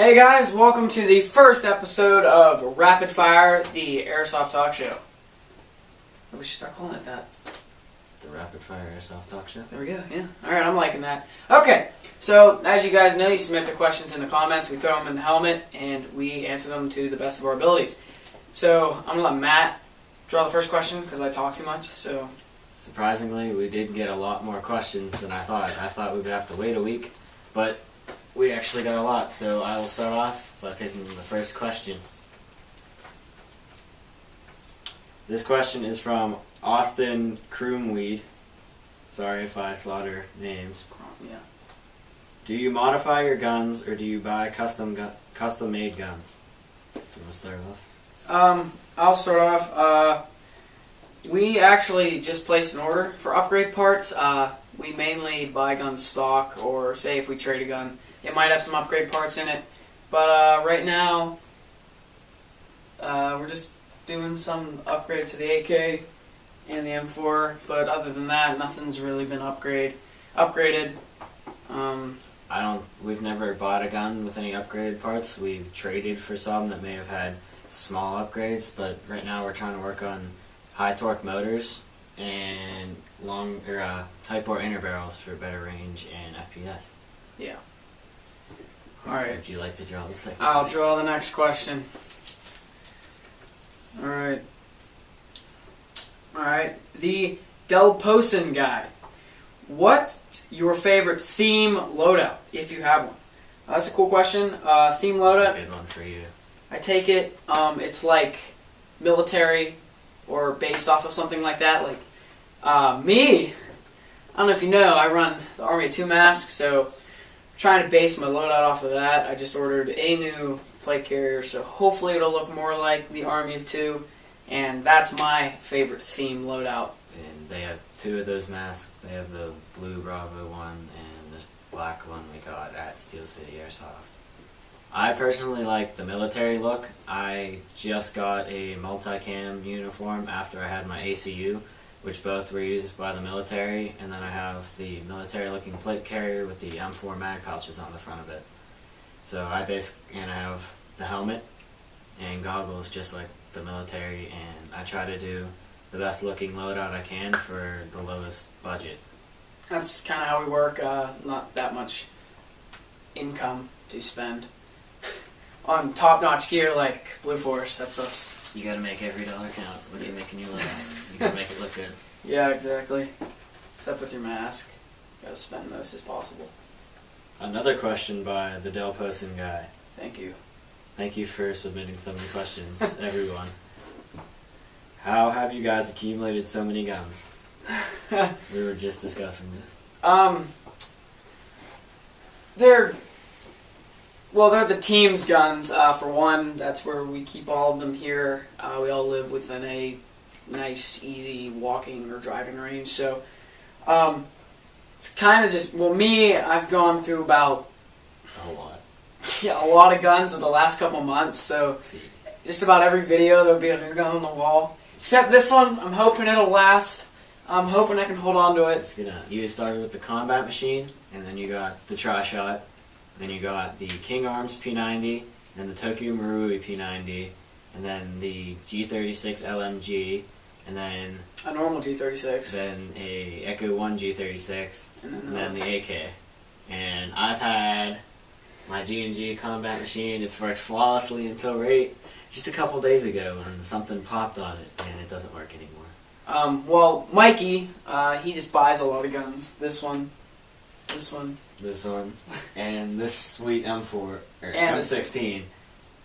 Hey guys, welcome to the first episode of Rapid Fire, the Airsoft Talk Show. We should start calling it that. The Rapid Fire Airsoft Talk Show? There we go, yeah. Alright, I'm liking that. Okay, so as you guys know, you submit the questions in the comments, we throw them in the helmet, and we answer them to the best of our abilities. So, I'm going to let Matt draw the first question, because I talk too much, so... Surprisingly, we did get a lot more questions than I thought. I thought we would have to wait a week, but we actually got a lot, so I will start off by picking the first question. This question is from Austin Croomweed. Sorry if I slaughter names. Yeah. Do you modify your guns, or do you buy custom-made guns? Do you want to start off? I'll start off. We actually just placed an order for upgrade parts. We mainly buy guns stock, or say if we trade a gun, it might have some upgrade parts in it. But right now, we're just doing some upgrades to the AK and the M4. But other than that, nothing's really been upgraded. We've never bought a gun with any upgraded parts. We've traded for some that may have had small upgrades, but right now we're trying to work on high torque motors and Type 4 inner barrels for better range and FPS. Yeah. Alright. Would you like to draw the second? I'll draw the next question. Alright. The Del Posen guy. What's your favorite theme loadout, if you have one? That's a cool question. Theme loadout. That's a good one for you. I take it, it's like military or based off of something like that. Like, me, I don't know if you know, I run the Army of Two Masks, so I'm trying to base my loadout off of that. I just ordered a new plate carrier, so hopefully it'll look more like the Army of Two, and that's my favorite theme loadout. And they have two of those masks. They have the blue Bravo one and this black one we got at Steel City Airsoft. I personally like the military look. I just got a multicam uniform after I had my ACU, which both were used by the military, and then I have the military looking plate carrier with the M4 mag pouches on the front of it. So I have the helmet and goggles just like the military, and I try to do the best looking loadout I can for the lowest budget. That's kind of how we work, not that much income to spend on top-notch gear like Blue Force. That stuff's... You gotta make every dollar count when you're making your loadout. You gotta make it look good. Yeah, exactly. Except with your mask. You gotta spend most as possible. Another question by the Del Posen guy. Thank you. Thank you for submitting so many questions, everyone. How have you guys accumulated so many guns? We were just discussing this. They're the team's guns, for one. That's where we keep all of them here. We all live within a nice, easy walking or driving range. So, it's kind of just, me, I've gone through about... A lot. Yeah, a lot of guns in the last couple months. So, just about every video there'll be a new gun on the wall. Except this one, I'm hoping it'll last. I'm hoping I can hold on to it. You started with the combat machine, and then you got the Tri-Shot, then you got the King Arms P90, and the Tokyo Marui P90, and then the G36 LMG, and then... A normal G36. Then a Echo 1 G36, and then the AK. And I've had my G&G combat machine. It's worked flawlessly until just a couple days ago when something popped on it, and it doesn't work anymore. Well, Mikey, he just buys a lot of guns. This one, and this sweet M4, or M16.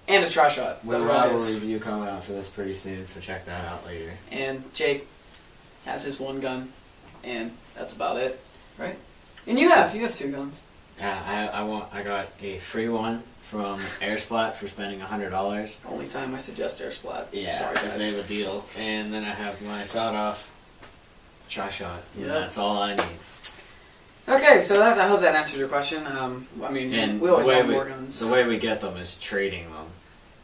And a Tri-Shot. We'll have a review coming out for this pretty soon, so check that out later. And Jake has his one gun, and that's about it, right? And you have two guns. Yeah, I got a free one from Airsplat for spending $100. Only time I suggest Airsplat. Yeah, sorry guys. If they have a deal. And then I have my sawed-off Tri-Shot. Yeah, that's all I need. Okay, so I hope that answers your question. We always want more guns. The way we get them is trading them.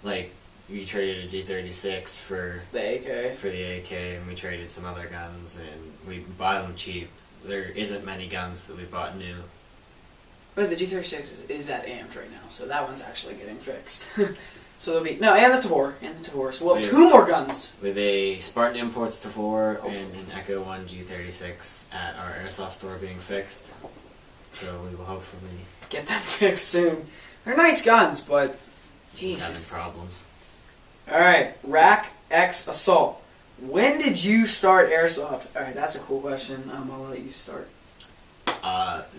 Like, we traded a G36 for the AK, and we traded some other guns, and we buy them cheap. There isn't many guns that we bought new. But the G36 is at AMs right now, so that one's actually getting fixed. So there'll be and the Tavor, So we'll have 2 more guns. With a Spartan Imports Tavor and an Echo 1 G36 at our airsoft store being fixed. So we will hopefully get them fixed soon. They're nice guns, but Jesus, having problems. All right, Rack X Assault. When did you start airsoft? All right, that's a cool question. I'll let you start.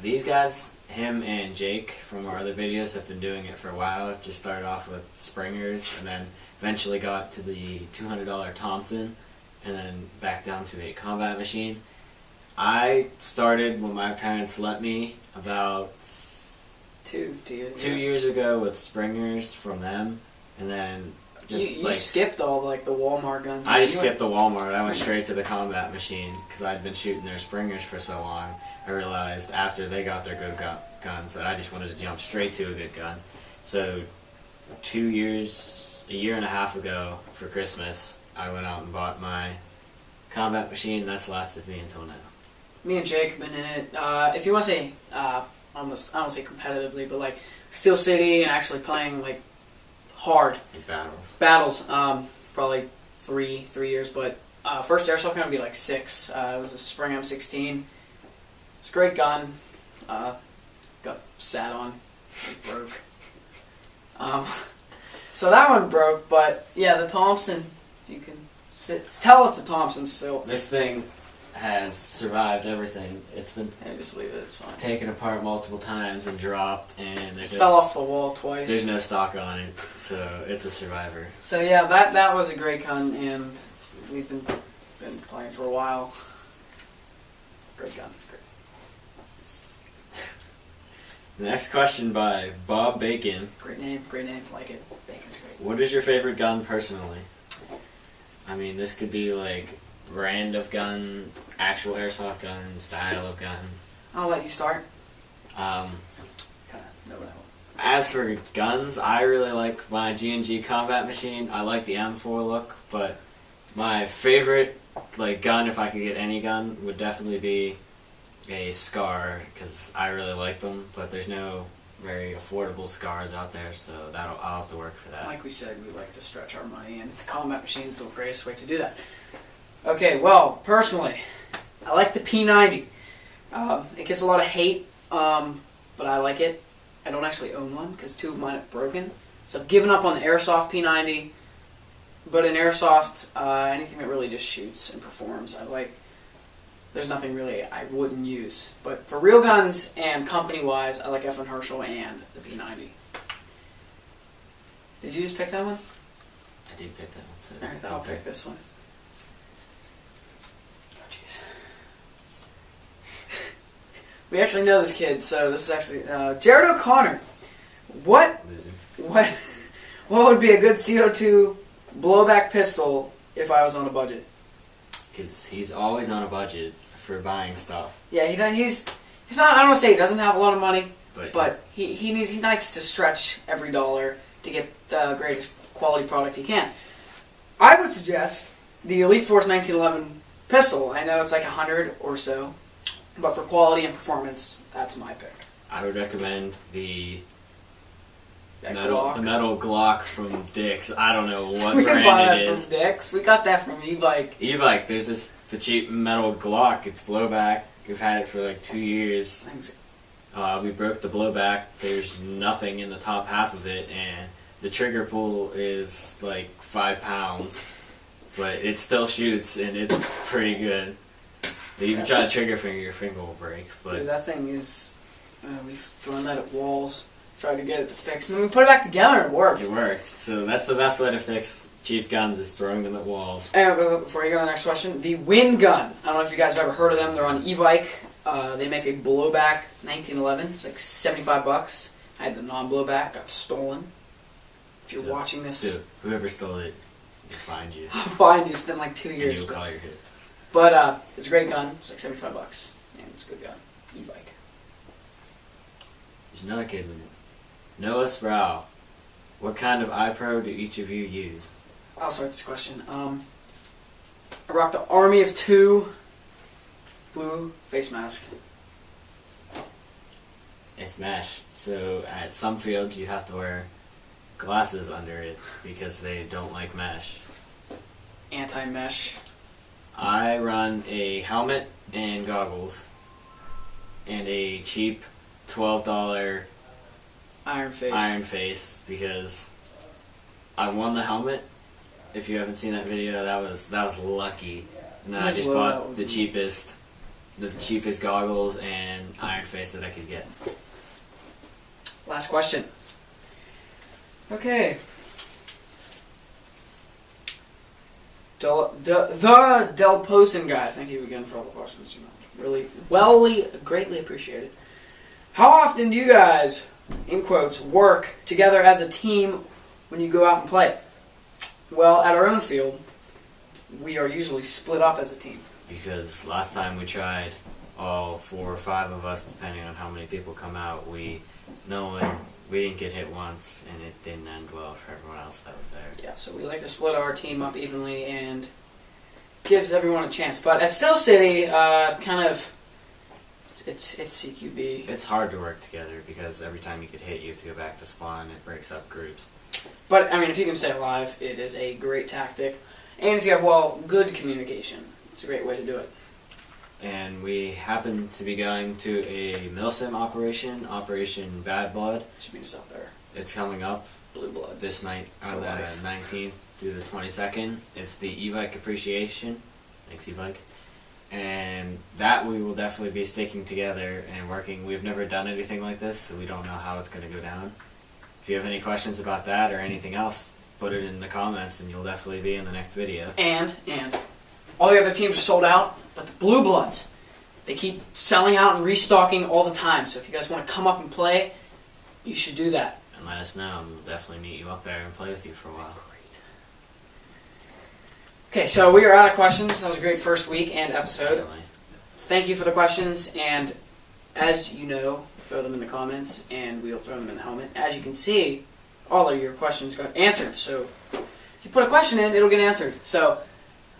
These guys, him and Jake from our other videos, have been doing it for a while. Just started off with Springers and then eventually got to the $200 Thompson and then back down to a combat machine. I started when my parents let me about 2 years ago with Springers from them, and then you skipped all the Walmart guns. I just skipped the Walmart. I went straight to the combat machine because I'd been shooting their Springers for so long. I realized after they got their good guns that I just wanted to jump straight to a good gun. So a year and a half ago for Christmas, I went out and bought my combat machine. That's lasted me until now. Me and Jake have been in it. If you want to say, I don't say competitively, but Steel City and actually playing hard. Battles. Probably three years, but first airsoft gun would be 6. It was a Spring M16. It's a great gun. Got sat on. It broke. So that one broke, but yeah, the Thompson, you can tell it's a Thompson still. This thing has survived everything. It's been just leave it, it's fine. Taken apart multiple times and dropped, and fell off the wall twice. There's no stock on it, so it's a survivor. So yeah, that was a great gun, and we've been playing for a while. Great gun. Great. The next question by Bob Bacon. Great name, like it. Bacon's great. What is your favorite gun personally? I mean, this could be brand of gun, actual airsoft gun, style of gun. I'll let you start. As for guns, I really like my G&G combat machine. I like the M4 look, but my favorite gun, if I could get any gun, would definitely be a Scar, because I really like them, but there's no very affordable Scars out there, so I'll have to work for that. Like we said, we like to stretch our money, and the combat machine is the greatest way to do that. Okay, well, personally, I like the P90. It gets a lot of hate, but I like it. I don't actually own one because 2 of mine are broken. So I've given up on the Airsoft P90. But in Airsoft, anything that really just shoots and performs, there's nothing really I wouldn't use. But for real guns and company-wise, I like F. & Herschel and the P90. Did you just pick that one? I did pick that one. So Alright, then I'll pick this one. We actually know this kid, so this is actually Jared O'Connor. What would be a good CO2 blowback pistol if I was on a budget? Because he's always on a budget for buying stuff. Yeah, he's not. I don't want to say he doesn't have a lot of money, but he likes to stretch every dollar to get the greatest quality product he can. I would suggest the Elite Force 1911 pistol. I know it's $100 or so. But for quality and performance, that's my pick. I would recommend the metal Glock from Dick's. I don't know what we brand can buy it that is. from Dick's. We got that from E-Bike. E-Bike. There's the cheap metal Glock. It's blowback. We've had it for 2 years. Thanks. We broke the blowback. There's nothing in the top half of it, and the trigger pull is 5 pounds, but it still shoots, and it's pretty good. You can try to trigger finger, your finger will break. But dude, that thing is... we've thrown that at walls, tried to get it to fix, and then we put it back together and it worked. It worked. So that's the best way to fix cheap guns, is throwing them at walls. Anyway, before you go to the next question, the Wind Gun. I don't know if you guys have ever heard of them. They're on E-Bike. They make a blowback 1911. It's $75. I had the non-blowback. Got stolen. If you're watching this... Dude, whoever stole it, will find you. I'll find you. It's been 2 years. And you'll call your hit. But it's a great gun. It's $75, and it's a good gun. E-Bike. There's another kid with it. Noah Sproul. What kind of iPro do each of you use? I'll start this question. I rock the Army of 2 blue face mask. it's mesh. So at some fields you have to wear glasses under it because they don't like mesh. Anti-mesh. I run a helmet and goggles and a cheap $12 Iron face. Iron face because I won the helmet. If you haven't seen that video, that was lucky. And then I just bought the cheapest goggles and Iron face that I could get. Last question. Okay. The Del Posen guy. Thank you again for all the questions. Really, greatly appreciated. How often do you guys, in quotes, work together as a team when you go out and play? Well, at our own field, we are usually split up as a team. Because last time we tried, all 4 or 5 of us, depending on how many people come out, we didn't get hit once, and it didn't end well for everyone else that was there. Yeah, so we like to split our team up evenly and gives everyone a chance. But at Steel City, it's CQB. It's hard to work together because every time you get hit, you have to go back to spawn. It breaks up groups. But, I mean, if you can stay alive, it is a great tactic. And if you have, good communication, it's a great way to do it. And we happen to be going to a milsim operation, Operation Bad Blood. Should be just up there. It's coming up Blue Bloods. this night on the 19th through the 22nd. It's the e-bike appreciation. Thanks, e-bike. And that we will definitely be sticking together and working. We've never done anything like this, so we don't know how it's going to go down. If you have any questions about that or anything else, put it in the comments and you'll definitely be in the next video. And all the other teams are sold out, but the Blue Bloods, they keep selling out and restocking all the time. So if you guys want to come up and play, you should do that. And let us know, and we'll definitely meet you up there and play with you for a while. Okay, so we are out of questions. That was a great first week and episode. Definitely. Thank you for the questions, and as you know, throw them in the comments, and we'll throw them in the helmet. As you can see, all of your questions got answered. So if you put a question in, it'll get answered. So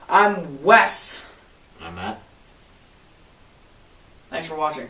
I'm Wes. I'm Matt. Thanks for watching.